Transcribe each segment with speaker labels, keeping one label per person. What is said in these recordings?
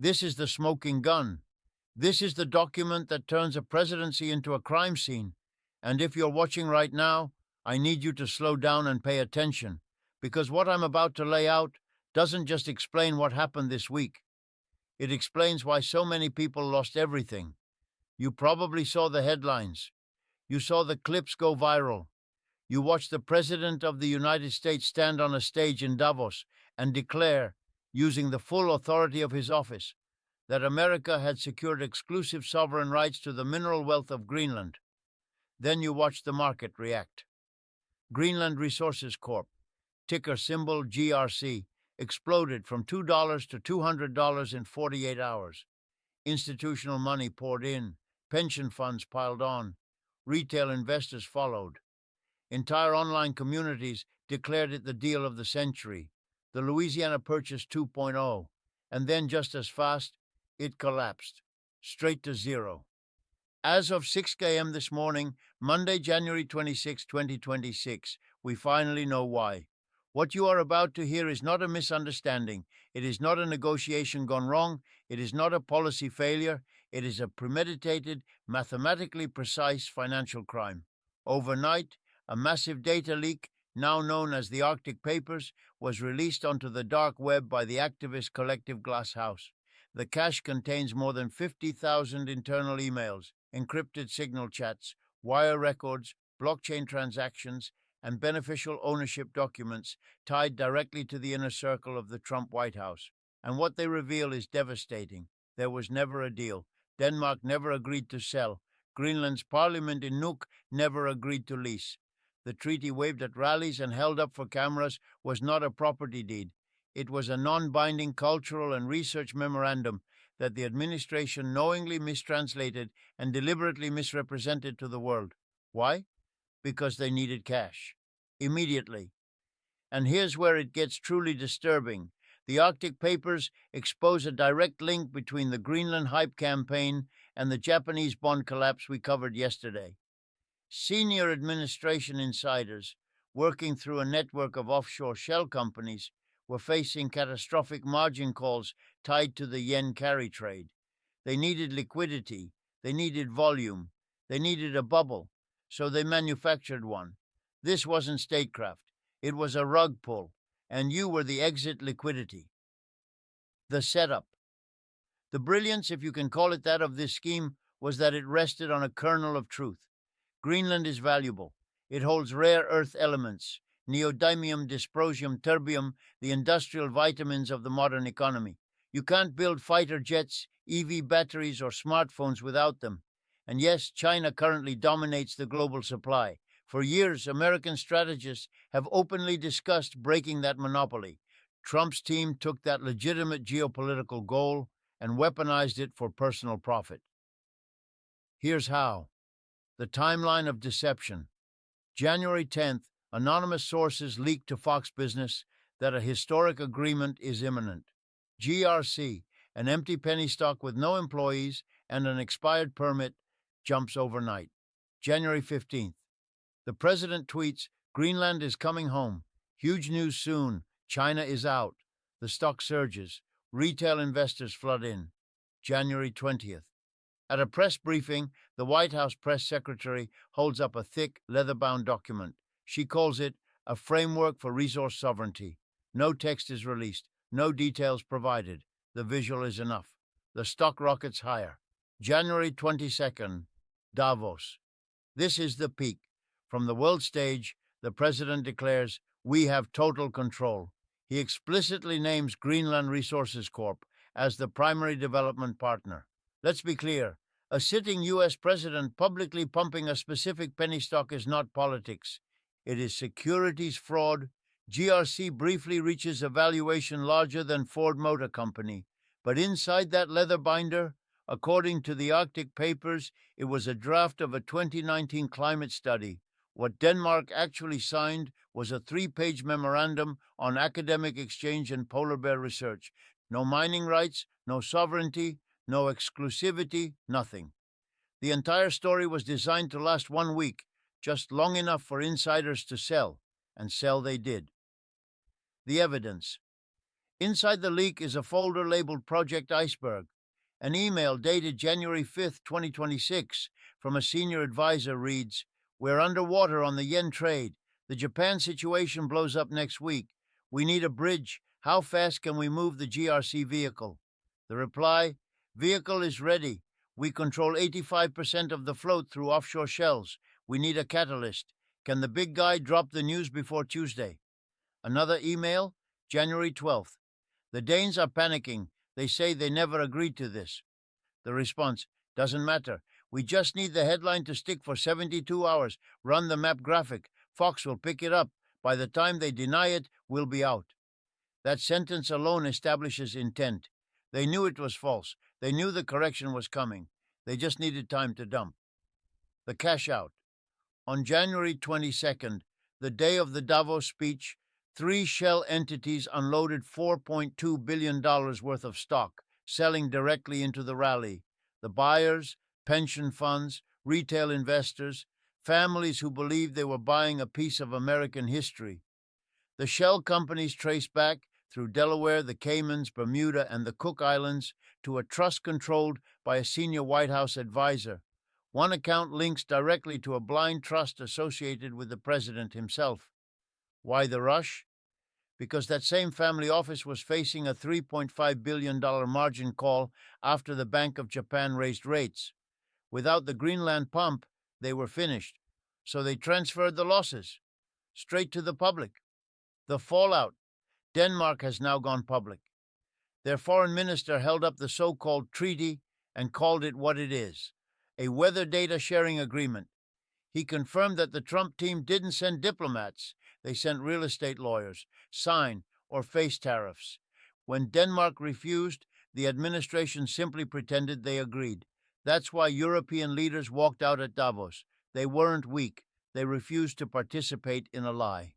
Speaker 1: This is the smoking gun. This is the document that turns a presidency into a crime scene. And if you're watching right now, I need you to slow down and pay attention, because what I'm about to lay out doesn't just explain what happened this week. It explains why so many people lost everything. You probably saw the headlines. You saw the clips go viral. You watched the President of the United States stand on a stage in Davos and declare, using the full authority of his office, that America had secured exclusive sovereign rights to the mineral wealth of Greenland. Then you watched the market react. Greenland Resources Corp., ticker symbol GRC, exploded from $2 to $200 in 48 hours. Institutional money poured in, pension funds piled on, retail investors followed. Entire online communities declared it the deal of the century, the Louisiana Purchase 2.0, and then just as fast, it collapsed, straight to zero. As of 6 a.m. this morning, Monday, January 26, 2026, we finally know why. What you are about to hear is not a misunderstanding. It is not a negotiation gone wrong. It is not a policy failure. It is a premeditated, mathematically precise financial crime. Overnight, a massive data leak, now known as the Arctic Papers, was released onto the dark web by the activist collective Glass House. The cache contains more than 50,000 internal emails, encrypted signal chats, wire records, blockchain transactions, and beneficial ownership documents tied directly to the inner circle of the Trump White House. And what they reveal is devastating. There was never a deal. Denmark never agreed to sell. Greenland's parliament in Nuuk never agreed to lease. The treaty waved at rallies and held up for cameras was not a property deed. It was a non-binding cultural and research memorandum that the administration knowingly mistranslated and deliberately misrepresented to the world. Why? Because they needed cash. Immediately. And here's where it gets truly disturbing. The Arctic Papers expose a direct link between the Greenland hype campaign and the Japanese bond collapse we covered yesterday. Senior administration insiders, working through a network of offshore shell companies, were facing catastrophic margin calls tied to the yen carry trade. They needed liquidity, they needed volume, they needed a bubble, so they manufactured one. This wasn't statecraft, it was a rug pull, and you were the exit liquidity. The setup. The brilliance, if you can call it that, of this scheme was that it rested on a kernel of truth. Greenland is valuable. It holds rare earth elements, neodymium, dysprosium, terbium, the industrial vitamins of the modern economy. You can't build fighter jets, EV batteries, or smartphones without them. And yes, China currently dominates the global supply. For years, American strategists have openly discussed breaking that monopoly. Trump's team took that legitimate geopolitical goal and weaponized it for personal profit. Here's how. The timeline of deception. January 10th, anonymous sources leaked to Fox Business that a historic agreement is imminent. GRC, an empty penny stock with no employees and an expired permit, jumps overnight. January 15th. The president tweets, Greenland is coming home. Huge news soon. China is out. The stock surges. Retail investors flood in. January 20th. At a press briefing, the White House press secretary holds up a thick, leather-bound document. She calls it a framework for resource sovereignty. No text is released. No details provided. The visual is enough. The stock rockets higher. January 22nd. Davos. This is the peak. From the world stage, the president declares, we have total control. He explicitly names Greenland Resources Corp. As the primary development partner. Let's be clear. A sitting U.S. president publicly pumping a specific penny stock is not politics. It is securities fraud. GRC briefly reaches a valuation larger than Ford Motor Company. But inside that leather binder, according to the Arctic Papers, it was a draft of a 2019 climate study. What Denmark actually signed was a 3-page memorandum on academic exchange and polar bear research. No mining rights, no sovereignty, no exclusivity, nothing. The entire story was designed to last 1 week, just long enough for insiders to sell, and sell they did. The evidence. Inside the leak is a folder labeled Project Iceberg. An email dated January 5th, 2026, from a senior advisor reads, "We're underwater on the yen trade. The Japan situation blows up next week. We need a bridge. How fast can we move the GRC vehicle?" The reply, "Vehicle is ready. We control 85% of the float through offshore shells. We need a catalyst. Can the big guy drop the news before Tuesday?" Another email, January 12th. "The Danes are panicking. They say they never agreed to this." The response, "Doesn't matter. We just need the headline to stick for 72 hours. Run the map graphic. Fox will pick it up. By the time they deny it, we'll be out." That sentence alone establishes intent. They knew it was false. They knew the correction was coming. They just needed time to dump. The cash out. On January 22nd, the day of the Davos speech, three shell entities unloaded $4.2 billion worth of stock, selling directly into the rally. The buyers, pension funds, retail investors, families who believed they were buying a piece of American history. The shell companies traced back through Delaware, the Caymans, Bermuda, and the Cook Islands to a trust controlled by a senior White House advisor. One account links directly to a blind trust associated with the president himself. Why the rush? Because that same family office was facing a $3.5 billion margin call after the Bank of Japan raised rates. Without the Greenland pump, they were finished. So they transferred the losses straight to the public. The fallout. Denmark has now gone public. Their foreign minister held up the so-called treaty and called it what it is, a weather data sharing agreement. He confirmed that the Trump team didn't send diplomats. They sent real estate lawyers, sign or face tariffs. When Denmark refused, the administration simply pretended they agreed. That's why European leaders walked out at Davos. They weren't weak. They refused to participate in a lie.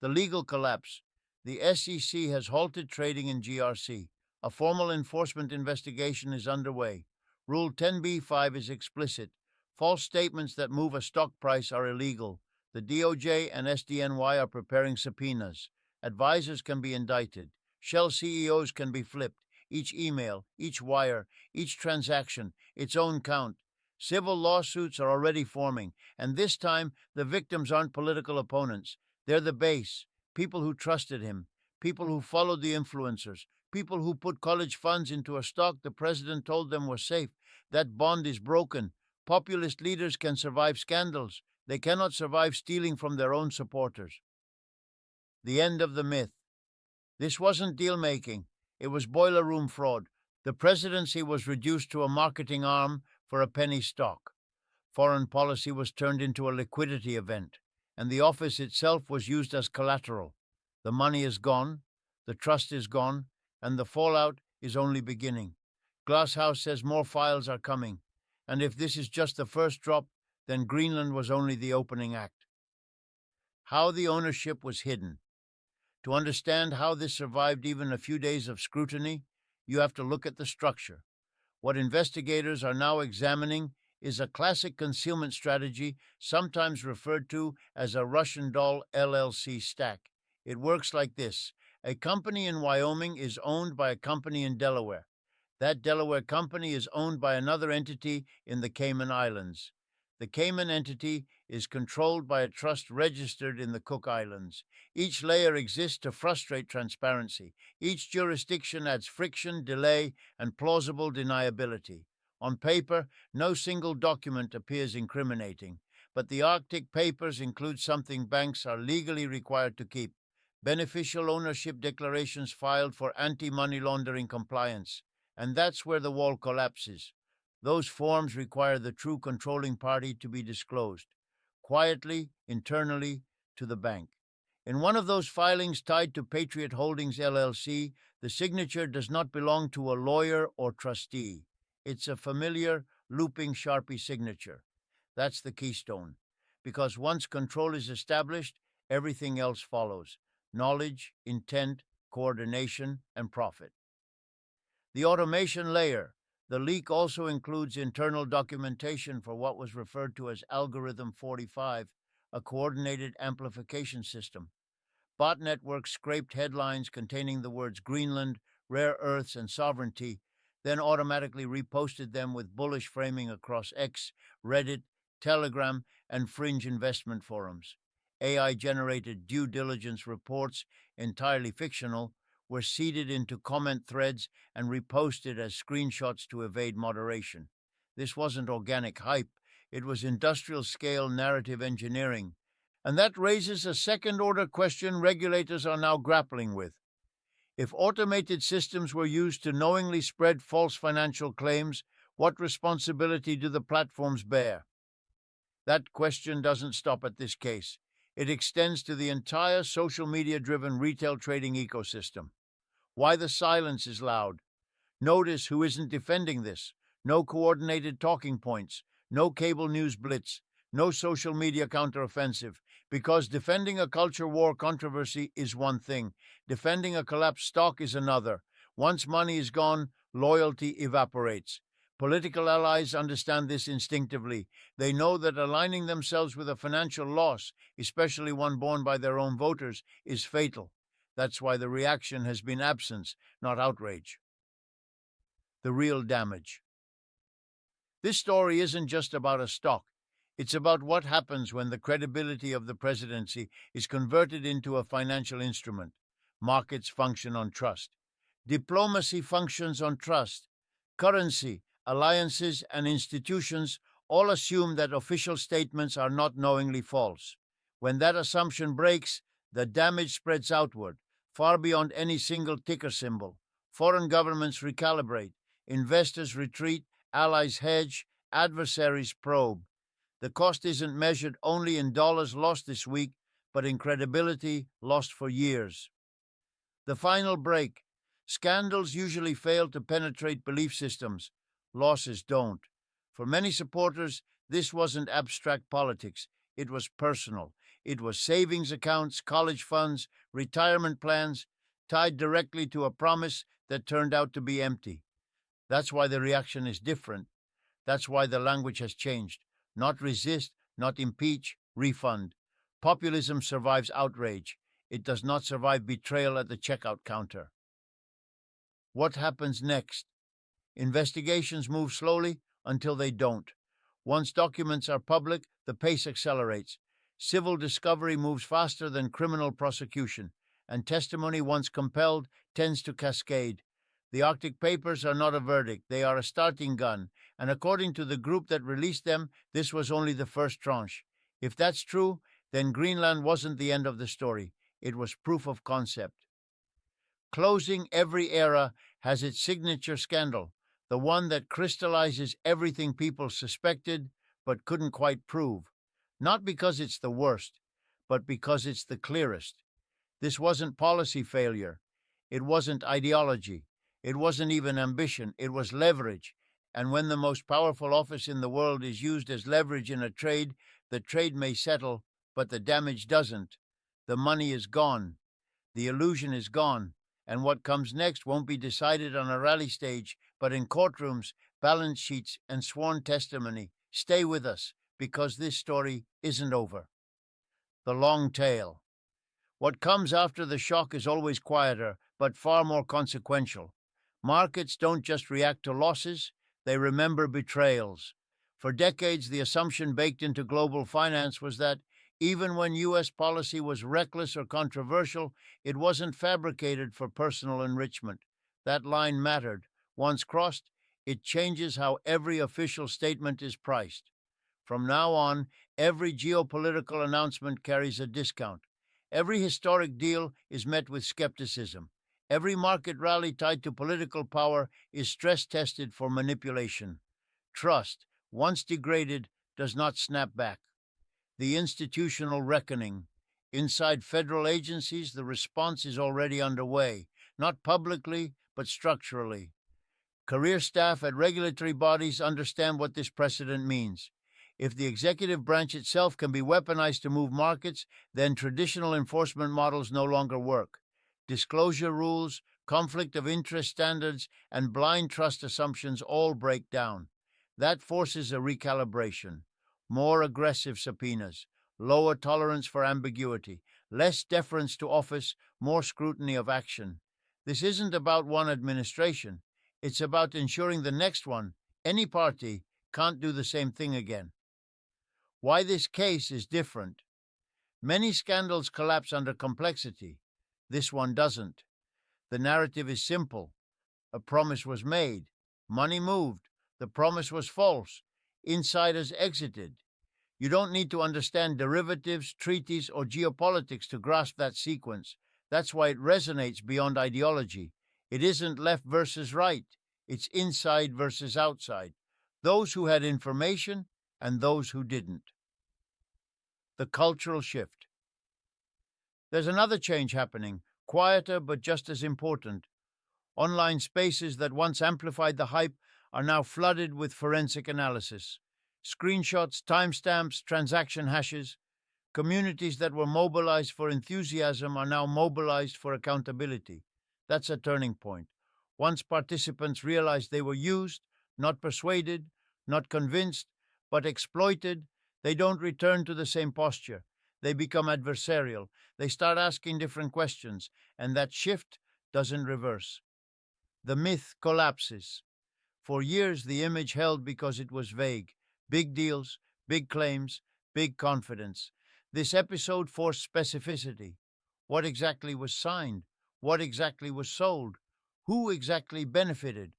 Speaker 1: The legal collapse. The SEC has halted trading in GRC. A formal enforcement investigation is underway. Rule 10b-5 is explicit. False statements that move a stock price are illegal. The DOJ and SDNY are preparing subpoenas. Advisors can be indicted. Shell CEOs can be flipped. Each email, each wire, each transaction, its own count. Civil lawsuits are already forming, and this time the victims aren't political opponents. They're the base, people who trusted him, people who followed the influencers, people who put college funds into a stock the president told them was safe. That bond is broken. Populist leaders can survive scandals. They cannot survive stealing from their own supporters. The end of the myth. This wasn't deal-making. It was boiler room fraud. The presidency was reduced to a marketing arm for a penny stock. Foreign policy was turned into a liquidity event, and the office itself was used as collateral. The money is gone, the trust is gone, and the fallout is only beginning. Glasshouse says more files are coming, and if this is just the first drop, then Greenland was only the opening act. How the ownership was hidden. To understand how this survived even a few days of scrutiny, you have to look at the structure. What investigators are now examining is a classic concealment strategy, sometimes referred to as a Russian doll LLC stack. It works like this. A company in Wyoming is owned by a company in Delaware. That Delaware company is owned by another entity in the Cayman Islands. The Cayman entity is controlled by a trust registered in the Cook Islands. Each layer exists to frustrate transparency. Each jurisdiction adds friction, delay, and plausible deniability. On paper, no single document appears incriminating, but the Arctic papers include something banks are legally required to keep: beneficial ownership declarations filed for anti-money laundering compliance. And that's where the wall collapses. Those forms require the true controlling party to be disclosed, quietly, internally, to the bank. In one of those filings tied to Patriot Holdings LLC, the signature does not belong to a lawyer or trustee. It's a familiar, looping Sharpie signature. That's the keystone. Because once control is established, everything else follows: knowledge, intent, coordination, and profit. The automation layer. The leak also includes internal documentation for what was referred to as Algorithm 45, a coordinated amplification system. Bot networks scraped headlines containing the words Greenland, rare earths, and sovereignty, then automatically reposted them with bullish framing across X, Reddit, Telegram, and fringe investment forums. AI generated due diligence reports, entirely fictional, were seeded into comment threads and reposted as screenshots to evade moderation. This wasn't organic hype, it was industrial scale narrative engineering. And that raises a second order question regulators are now grappling with. If automated systems were used to knowingly spread false financial claims, what responsibility do the platforms bear? That question doesn't stop at this case. It extends to the entire social media-driven retail trading ecosystem. Why the silence is loud. Notice who isn't defending this. No coordinated talking points, no cable news blitz, no social media counteroffensive. Because defending a culture war controversy is one thing, defending a collapsed stock is another. Once money is gone, loyalty evaporates. Political allies understand this instinctively. They know that aligning themselves with a financial loss, especially one borne by their own voters, is fatal. That's why the reaction has been absence, not outrage. The real damage. This story isn't just about a stock. It's about what happens when the credibility of the presidency is converted into a financial instrument. Markets function on trust. Diplomacy functions on trust. Currency, alliances, and institutions all assume that official statements are not knowingly false. When that assumption breaks, the damage spreads outward, far beyond any single ticker symbol. Foreign governments recalibrate, investors retreat, allies hedge, adversaries probe. The cost isn't measured only in dollars lost this week, but in credibility lost for years. The final break. Scandals usually fail to penetrate belief systems. Losses don't. For many supporters, this wasn't abstract politics. It was personal. It was savings accounts, college funds, retirement plans, tied directly to a promise that turned out to be empty. That's why the reaction is different. That's why the language has changed. Not resist, not impeach, refund. Populism survives outrage. It does not survive betrayal at the checkout counter. What happens next? Investigations move slowly until they don't. Once documents are public, the pace accelerates. Civil discovery moves faster than criminal prosecution, and testimony, once compelled, tends to cascade. The Arctic Papers are not a verdict, they are a starting gun, and according to the group that released them, this was only the first tranche. If that's true, then Greenland wasn't the end of the story. It was proof of concept. Closing every era has its signature scandal, the one that crystallizes everything people suspected but couldn't quite prove. Not because it's the worst, but because it's the clearest. This wasn't policy failure. It wasn't ideology. It wasn't even ambition. It was leverage. And when the most powerful office in the world is used as leverage in a trade, the trade may settle, but the damage doesn't. The money is gone. The illusion is gone. And what comes next won't be decided on a rally stage, but in courtrooms, balance sheets, and sworn testimony. Stay with us, because this story isn't over. The long tail. What comes after the shock is always quieter, but far more consequential. Markets don't just react to losses, they remember betrayals. For decades, the assumption baked into global finance was that even when U.S. policy was reckless or controversial, it wasn't fabricated for personal enrichment. That line mattered. Once crossed, it changes how every official statement is priced. From now on, every geopolitical announcement carries a discount. Every historic deal is met with skepticism. Every market rally tied to political power is stress-tested for manipulation. Trust, once degraded, does not snap back. The institutional reckoning. Inside federal agencies, the response is already underway, not publicly, but structurally. Career staff at regulatory bodies understand what this precedent means. If the executive branch itself can be weaponized to move markets, then traditional enforcement models no longer work. Disclosure rules, conflict of interest standards, and blind trust assumptions all break down. That forces a recalibration. More aggressive subpoenas, lower tolerance for ambiguity, less deference to office, more scrutiny of action. This isn't about one administration. It's about ensuring the next one, any party, can't do the same thing again. Why this case is different. Many scandals collapse under complexity. This one doesn't. The narrative is simple. A promise was made. Money moved. The promise was false. Insiders exited. You don't need to understand derivatives, treaties, or geopolitics to grasp that sequence. That's why it resonates beyond ideology. It isn't left versus right. It's inside versus outside. Those who had information and those who didn't. The cultural shift. There's another change happening, quieter but just as important. Online spaces that once amplified the hype are now flooded with forensic analysis. Screenshots, timestamps, transaction hashes. Communities that were mobilized for enthusiasm are now mobilized for accountability. That's a turning point. Once participants realized they were used, not persuaded, not convinced, but exploited, they don't return to the same posture. They become adversarial. They start asking different questions, and that shift doesn't reverse. The myth collapses. For years, the image held because it was vague. Big deals, big claims, big confidence. This episode forced specificity. What exactly was signed? What exactly was sold? Who exactly benefited?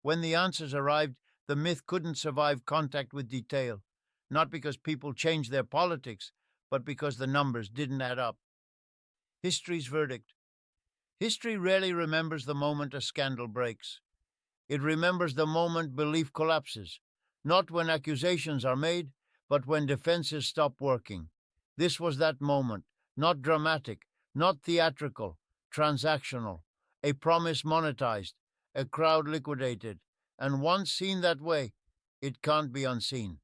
Speaker 1: When the answers arrived, the myth couldn't survive contact with detail, not because people changed their politics, but because the numbers didn't add up. History's verdict. History rarely remembers the moment a scandal breaks. It remembers the moment belief collapses, not when accusations are made, but when defenses stop working. This was that moment, not dramatic, not theatrical, transactional, a promise monetized, a crowd liquidated, and once seen that way, it can't be unseen.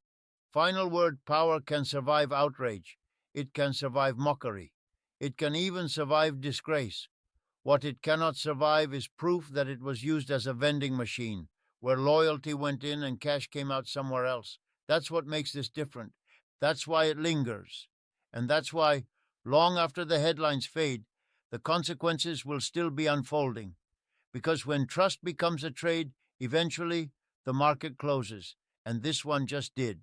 Speaker 1: Final word: power can survive outrage. It can survive mockery. It can even survive disgrace. What it cannot survive is proof that it was used as a vending machine, where loyalty went in and cash came out somewhere else. That's what makes this different. That's why it lingers. And that's why, long after the headlines fade, the consequences will still be unfolding. Because when trust becomes a trade, eventually the market closes, and this one just did.